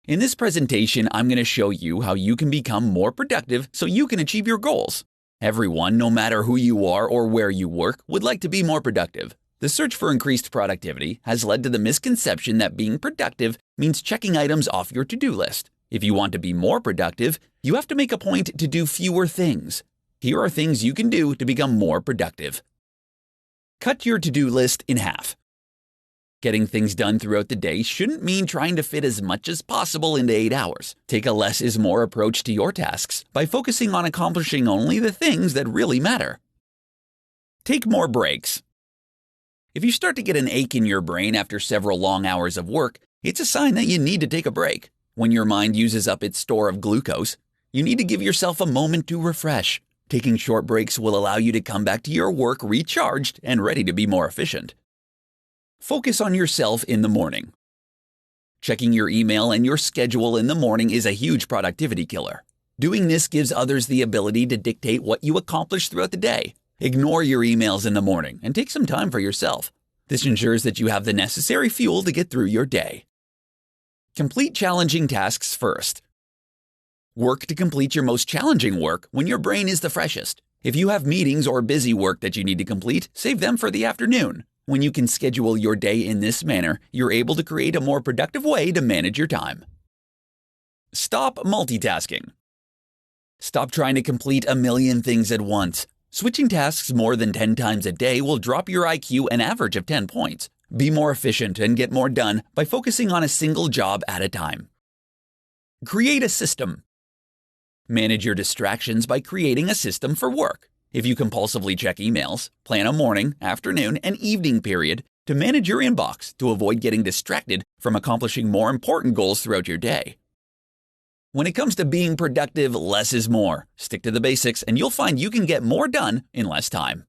In this presentation, I'm going to show you how you can become more productive so you can achieve your goals. Everyone, no matter who you are or where you work, would like to be more productive. The search for increased productivity has led to the misconception that being productive means checking items off your to-do list. If you want to be more productive, you have to make a point to do fewer things. Here are things you can do to become more productive. Cut your to-do list in half. Getting things done throughout the day shouldn't mean trying to fit as much as possible into 8 hours. Take a less is more approach to your tasks by focusing on accomplishing only the things that really matter. Take more breaks. If you start to get an ache in your brain after several long hours of work, it's a sign that you need to take a break. When your mind uses up its store of glucose, you need to give yourself a moment to refresh. Taking short breaks will allow you to come back to your work recharged and ready to be more efficient. Focus on yourself in the morning. Checking your email and your schedule in the morning is a huge productivity killer. Doing this gives others the ability to dictate what you accomplish throughout the day. Ignore your emails in the morning and take some time for yourself. This ensures that you have the necessary fuel to get through your day. Complete challenging tasks first. Work to complete your most challenging work when your brain is the freshest. If you have meetings or busy work that you need to complete, save them for the afternoon. When you can schedule your day in this manner, you're able to create a more productive way to manage your time. Stop multitasking. Stop trying to complete a million things at once. Switching tasks more than 10 times a day will drop your IQ an average of 10 points. Be more efficient and get more done by focusing on a single job at a time. Create a system. Manage your distractions by creating a system for work. If you compulsively check emails, plan a morning, afternoon, and evening period to manage your inbox to avoid getting distracted from accomplishing more important goals throughout your day. When it comes to being productive, less is more. Stick to the basics and you'll find you can get more done in less time.